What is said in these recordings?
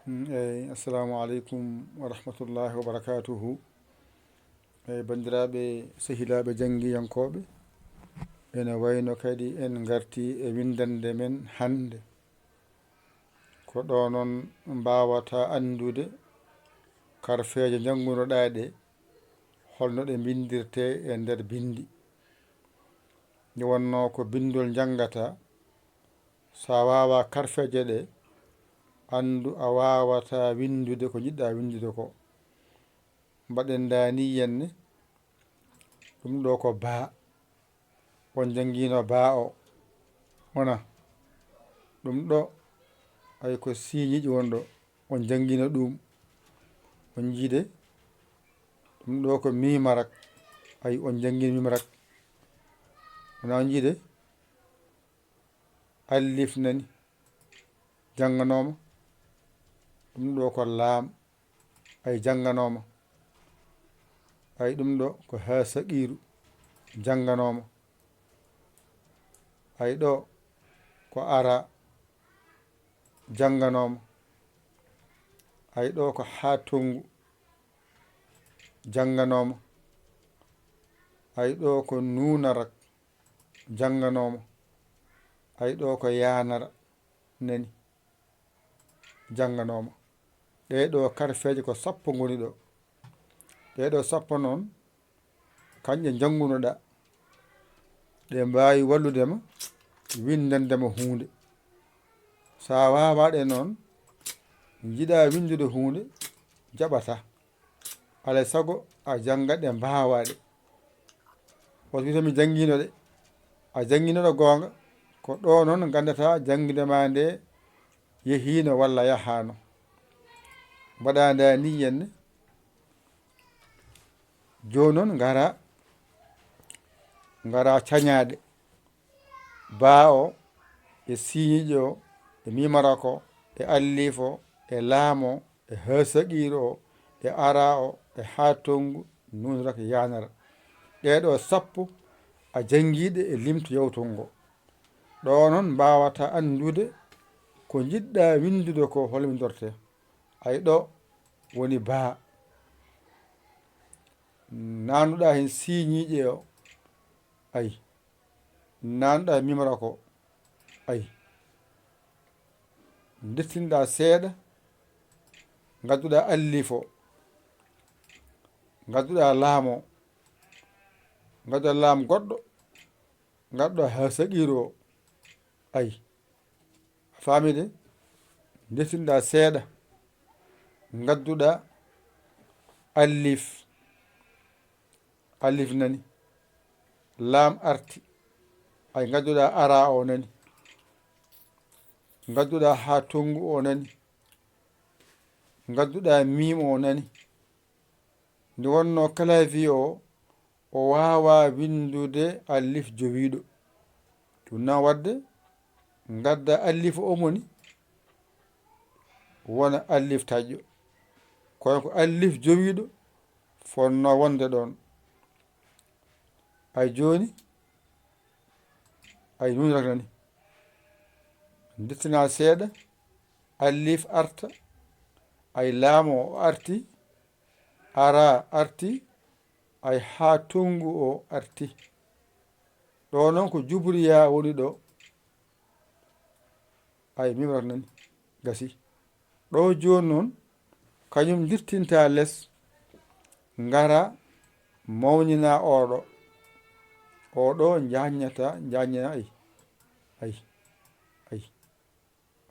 eyyi assalamu aleykum wa rahmatullahi wa barakatuhu. Eyyi bandiraɓe sehilaɓe jangguiyankoɓe, ene wayno kadi en garti e windande men hande ko ɗo noon mbawata andude karfeje janggunoɗa ɗe holno ɗe bindirte e nder bindi. Nde wonno ko bindol jangata, sa wawa karfeje ɗe andu a wawata windude ko jiɗɗa windude ko. Mbaɗen dani henne ɗum ɗo ko baa, on jangguino baa o wona ɗum ɗo ay ko siñiƴi wonɗo on jangguino ɗum. On jiide ɗum ɗo ko mimarak, ay on jangguino mimarak. wona on jiide alif nani janganoma, ɗum ɗo ko laam, ay janganoma. ay ɗum ɗo ko ha saqiru janganoma. ay ɗo ko ara janganoma. ay ɗo ko ha tongu janganoma. ay ɗo ko nunarak janganoma. ay ɗo ko yanara nani janganoma. ɗeɗo karfeje ko sappo goni ɗo. ɗeɗo sappo noon kanƴe jangunoɗa, ɗe mbawi walludema windandema hunde. sa wawaɗe noon jiiɗa windude hunde jaɓata, alay saago a janggat ɗe mbawaɗe. on witami jangguinoɗe, a jangguinoɗe gonga, ko ɗo noon gandata janggudema nde yehino walla yahano. mbaɗa dani henne joni noon gara cañade baa o e siñiƴi o e mimarak o e allif o e laam o e hasaqiru o e ara o e ha tongu nunraka yanara. ɗeɗo sappo a jangguiɗe e limto yawtungo. ɗo noon mbawata andude ko jiɗɗa windude ko hol windorte. ay ɗo woni baa. nanduɗa hen siñiƴe o, ay nanduɗa mimarak o, ay dettinɗa seeɗa gadduɗa allif o, gadduɗa laam o, gadduɗa laam goɗɗo, gadduɗa ha saqiru o. ay a famide dettinɗa seeɗa gadduɗa allif, allif nani laam arti, ay gadduɗa ara o nani, gadduɗa ha tongu o nani, gadduɗa mim o nani. nde wonno clavier o wawa windude allif jowiɗo. ɗum na wadde gadda allif omoni wona allif taƴƴo, kono ko allif jowiɗo fonno wonde ɗon. ay joni ay nunrak nani dettina seeɗa allif arta, ay laam o arti, ara arti, ay ha tongu o arti. ɗo noon ko jubriya woni ɗo. ay mimarak nani gasi. ɗo joni noon kañum dirtinta less gara mawnina oɗo. oɗo jaññata jañña. ay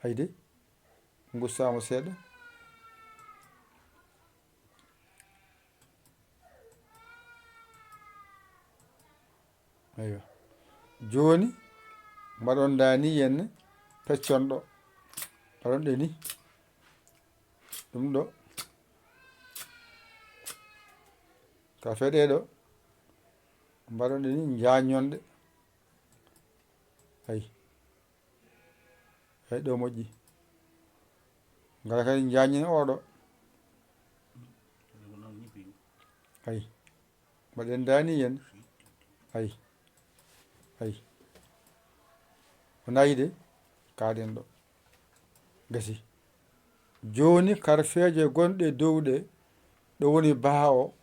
ayde gussamo seeɗa. aywa joni mbaɗon dani henne pecconɗo mbaɗon ɗe ni ɗum ɗo ka feɗeɗo mbaɗon ɗe ni jaññonɗe. ay ɗo moƴƴi gara kadi jaññina oɗo. ay mbaɗen dani hen. ay o nayi de kaɗen ɗo gasi joni karfeje gonɗe dow ɗe ɗo woni baa o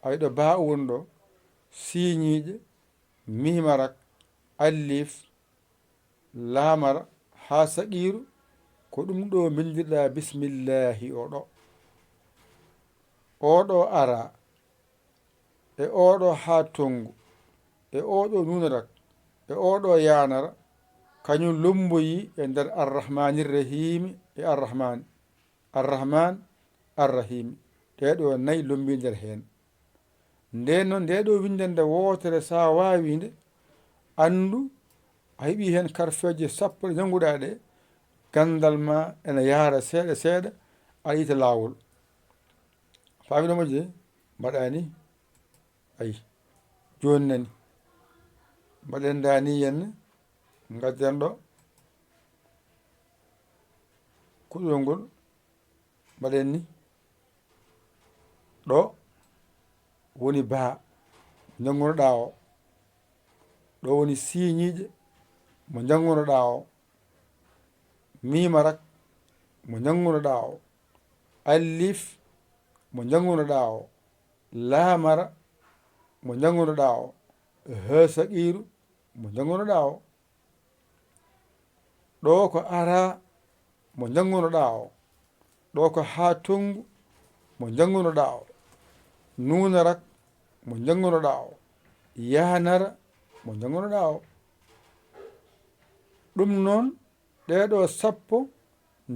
ay ɗo baa o woni ɗo siñiiƴe mimarak allif laamara haa saqiiru ko ɗum ɗo bindirɗa bisimillahi oɗo ara e oɗo haa tongu e oɗo nunarak e oɗo yanara kañum lomboyi e nder arrahmanirrahimi e arrahman arrahimi ɗeɗo nayi lombi nder heen nden noon nde ɗo windande wootere sa waawinde andu a heɓi heen karfeje sappo ɗe jannguɗa ɗe gandal ma ene yaara seeɗa seeɗa aɗa yiita laawol faamino moƴƴi de mbaɗani ayi joni nani mbaɗen dani henne gadden ɗo kuɗol ngol mbaɗen ni ɗo woni baa janngunoɗa o ɗo woni siñiiƴe mo janngunoɗa o mimarak mo janngunoɗa o allif mo janngunoɗa o laamara mo janngunoɗa o hasaqiiru mo janngunoɗa o ɗo ko ara mo janngunoɗa o ɗo ko haa tongu mo janngunoɗa o nunarak mo janngunoɗa o yanara mo janngunoɗa o ɗum noon ɗeɗo sappo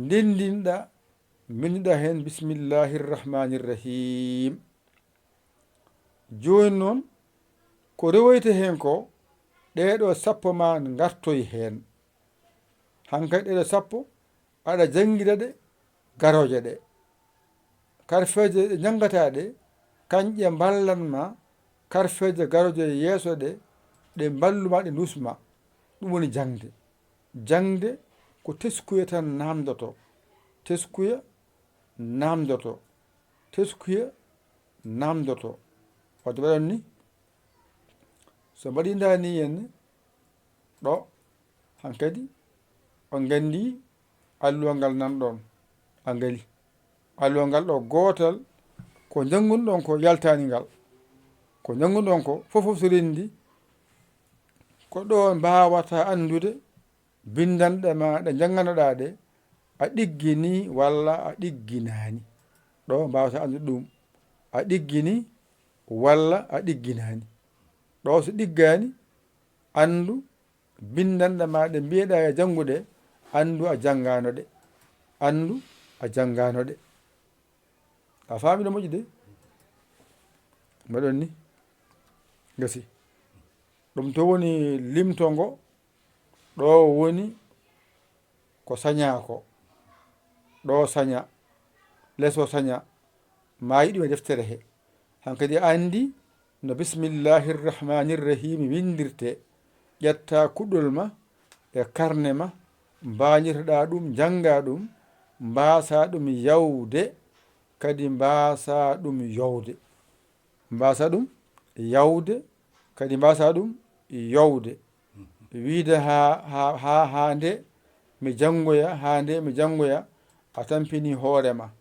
ndendinɗa bindiɗa heen bismillahirrahmanirrahim joni noon ko rewoyta heen ko ɗeɗo sappo ma gartoy heen hankkadi ɗeɗo sappo aɗa janngira ɗe garoje ɗe karfeje ɗe janngata ɗe kanƴe ballanma karfeje garoje yeeso ɗe ɗe balluma ɗe dusma ɗum woni jangde jangde ko teskuya tan namdoto teskuya namdoto teskuya namdoto wadde waɗon ni so mbaɗinda ni henne ɗo hankkadi on gandi alluwal ngal nan ɗon a ngali alluwal ngal ɗo gootal ko janngunɗon ko yaltani ngal ko janngunɗon ko fofof so rendi ko ɗo mbawata andude bindanɗe ma ɗe jannganoɗa ɗe a ɗiggini walla a ɗigginani ɗo mbawata andude ɗum a ɗiggini walla a ɗigginani ɗo so ɗiggani andu bindanɗe ma ɗe mbiyeɗa e janngude andu a janngano ɗe andu a janngano ɗe a faamino moƴƴi de mbaɗon ni gasi ɗum to woni limto ngo ɗo woni ko saña ko ɗo saña leso saña ma yiɗum e deftere he hankkadi andi no bismillahirrahmanirrahim windirte ƴetta kuɗɗol ma e karne ma mbañirtoɗa ɗum jannga ɗum mbasa ɗum yawde kadi mbasa ɗum yowde mbasa ɗum yawde kadi mbasa ɗum yowde wiide ha nde mi janngoya ha nde mi janngoya a tampini hoorema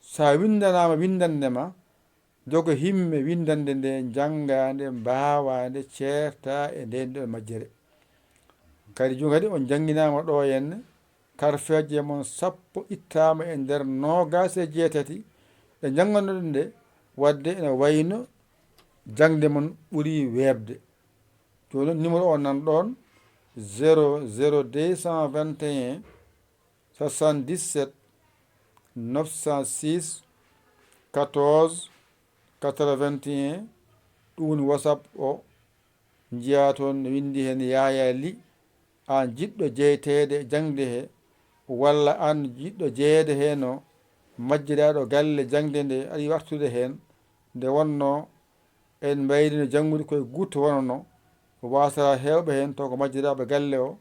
sa windanama windande ma jogo himme windande nde janngade mbawande ceerta e nden ɗo majjere kadi joni kadi on jangginama ɗo henne karfeje mon sappo ittama e nder 28 ɗe jangganoɗen nde wadde ene wayno jangde mon ɓuuri webde joni noon numéro o nan ɗon 00221 77 906 14 81 ɗum woni whatsapp o jiya toon ne windi hen Yaya Ly an jiɗɗo jeytede jangde he walla an jiɗɗo jeeyede heno majjiraɗo galle jangde nde aɗa wartude hen nde wonno en mbayri janngude koye gutto wonano wasata hewɓe hen taw ko majjiraɓe galle o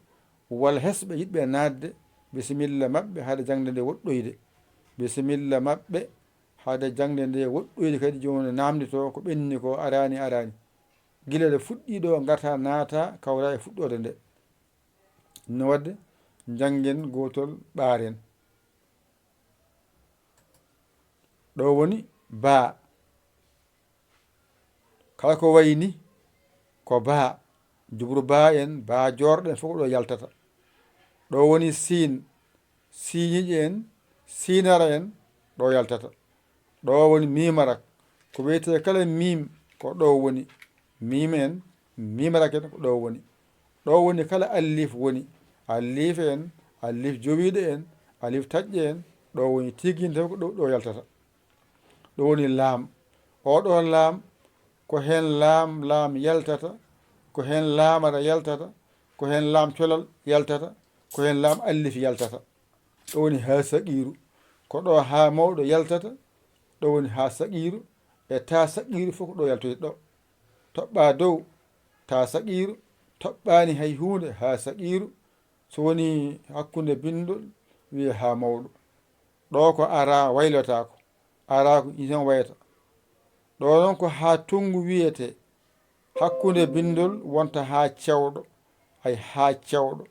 walla hesɓe yiɗɓe nadde bisimilla maɓɓe haade jangde nde woɗɗoyde bisimilla maɓɓe haade jangde nde woɗɗoyde kadi joni namdi to ko ɓenni ko arani gila nde fuɗɗiɗo garta naata kawra e fuɗɗode nde no wadde janggen gotol ɓaaren ɗo woni baa, kala ko wayni ko baa, jubru baa en baa jorɗen fof ɗo yaltata. ɗo woni siin, siiñiƴe en siinara en ɗo yaltata. ɗo woni mimarak, ko wiyete kala mim ko ɗo woni, mim en mimarak en ko ɗo woni. ɗo woni kala allif woni, allif en, allif jowiɗo en, allif taƴƴe en, ɗo woni tigui taw ko ɗo yaltata. ɗo woni laam, oɗo laam ko hen laam yaltata, ko hen laamara yaltata, ko hen laam colal yaltata, ko hen laam allif yaltata. ɗo woni ha saqiru, ko ɗo ha mawɗo yaltata. ɗo woni ha saqiru e ta saqiru fof ko ɗo yaltoyta ɗo. toɓɓa dow ta saqiru, toɓɓani hay hunde ha saqiru. so woni hakkude bindol wiye ha mawɗo. ɗo ko ara waylotako, ara ko ison wayata. ɗo noon ko ha tungu wiyete, hakkude bindol wonta ha cewɗo, ay ha cewɗo.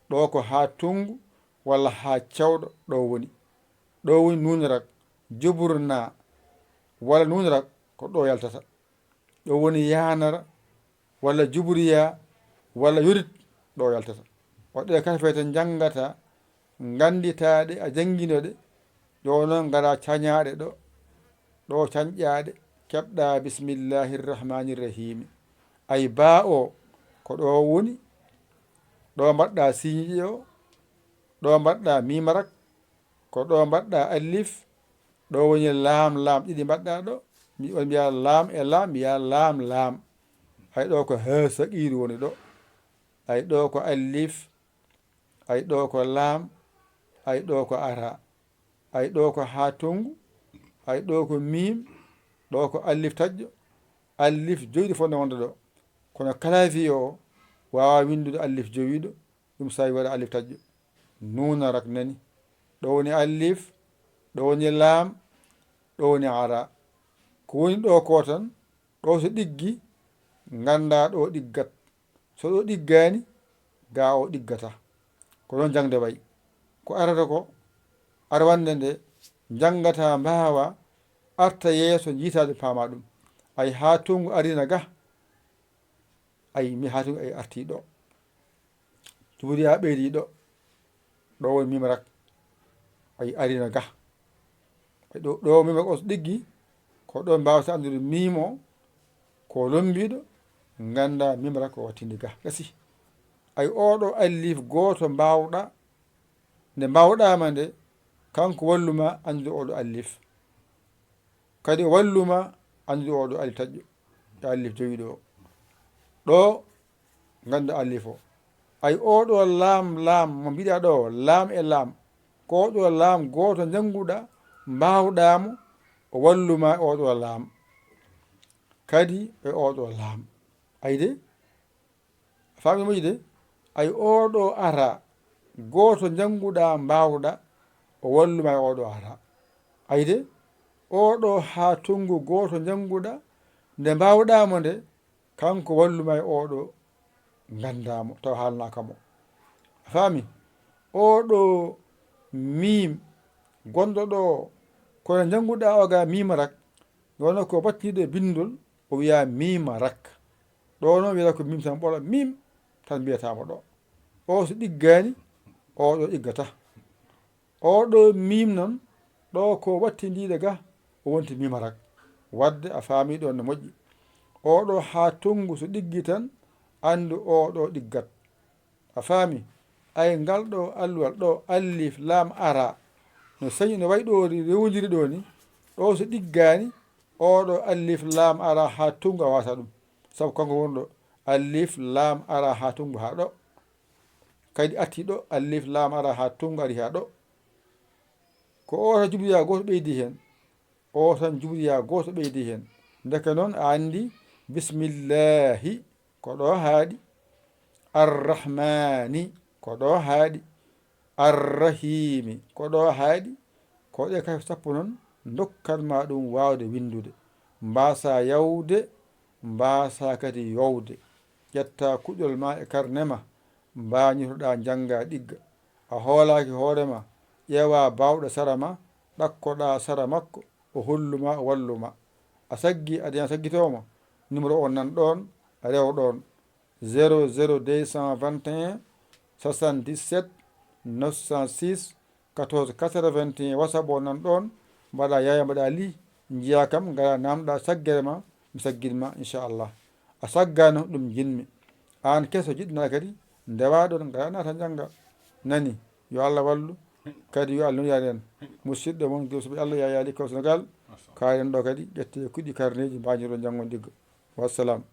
ɗo ko ha tungu walla ha cewɗo ɗo woni. ɗo woni nunarak, juburna walla nunarak ko ɗo yaltata. ɗo woni yanara walla juburiya walla yorit ɗo yaltata. waɗɗe kala feyte janggata ganditaɗe a janguinoɗe, ɗo noon gara cañaɗe ɗo cañƴaɗe keɓɗa bismillahirrahmanirrahimi. ay baa o ko ɗo woni, ɗo mbaɗɗa siñiƴe o, ɗo mbaɗɗa mimarak, ko ɗo mbaɗɗa allif. ɗo woni laam ɗiɗi mbaɗɗa ɗo, on mbiya laam e laam, mbiya laam. ay ɗo ko ha saqiru woni ɗo. ay ɗo ko allif, ay ɗo ko laam, ay ɗo ko ara, ay ɗo ko ha tungu, ay ɗo ko mim, ɗo ko allif taƴƴo, allif joyiɗo fonde wonde ɗo. kono clavier o wawa windude allif jowiɗo, ɗum sawi waɗa allif taƴƴo. nunarak nani, ɗo woni allif, ɗo woni laam, ɗo woni ara. ko woni ɗo ko tan, ɗo so ɗiggi ganda ɗo ɗiggat, so ɗo ɗiggani ga o ɗiggata. ko ɗon jangde wayi. ko arata ko arwande nde jangata mbawa arta yeeso jiitade paama ɗum. ay ha tungu arina ga, ay mi ha tungu ay arti ɗo, juburiya ɓeydi ɗo. ɗo woni mimarak, ay arina ga. ɗo mimarak o so ɗiggi ko ɗo mbawata andude mimo ko lombiɗo, ganda mimarak ko wattinde ga gasi. ay oɗo allif goto mbawɗa, nde mbawɗama nde kanko walluma andude oɗo allif, kadi walluma andude oɗo allif taƴƴo e allif jowiɗo o. ɗo ganda allif o. ay oɗo laam mo mbiɗa ɗo, laam e laam, ko oɗo laam goto janguɗa mbawɗamo, o walluma e oɗo laam, kadi e oɗo laam. ayde fami moƴƴi de. ay oɗo ara goto janguɗa mbawɗa, o walluma e oɗo ara. ayde oɗo ha tungu goto janguɗa, nde mbawɗamo nde kanko walluma e oɗo gandamo taw haalnakamo. fami oɗo mim gonɗo ɗo kono janguɗa o ga mimarak, ɗono ko battiɗo e bindol o wiya mimarak. ɗo noon wiyata ko mim tan ɓola, mim tan mbiyatamo ɗo. o so ɗiggani oɗo ɗiggata. oɗo mim noon ɗo ko wattidiɗo ga o wonti mimarak. wadde a faami ɗon no moƴƴi. oɗo ha tungu so ɗiggi tan andu oɗo ɗiggat. a faami. ay ngal ɗo alluwal ɗo allif laam ara no sañi no wayi ɗo rewodiri ɗo ni, ɗo so ɗiggani oɗo allif laam ara ha tungu a wasa ɗum, saabu kanko woni ɗo. allif laam ara ha tungu ha ɗo, kadi arti ɗo. allif laam ara ha tungu ari ha ɗo. ko o tan jubriya goto ɓeydi hen, o tan jubriya goto ɓeydi hen. ndeke noon a andi bismillahi ko ɗo haaɗi, arrahmani ko ɗo haaɗi, arrahimi ko ɗo haaɗi. ko ɗe kay sappo noon dokkanma ɗum wawde windude. mbasa yawde, mbasa kadi yowde. ƴetta kuƴol ma e carnet ma, mbañotoɗa jangga ɗigga. a hoolaki hoorema, ƴeewa bawɗo sara ma, ɗakkoɗa sara makko, o holluma o walluma. A saggi aɗa hen saggitoma numéro o nan ɗon rew ɗon 00221 77 906 14 81. WhatsApp o nan ɗon, mbaɗa Yaya mbaɗa li, jiya kam ngara namɗa saggere ma, mi sagginma inchallah. A saggano ɗum jinmi. An keso jiɗɗina kadi ndewaɗon ngara nata jangga. Nani, yo Allah wallu kadi yo Allah nuyani en. Musidɗo moon so Allah Yaya Ali ko Sénégal kalen ɗo kadi ƴette kuuɗi karneji mbajoɗon janggo diggo. Wassalam.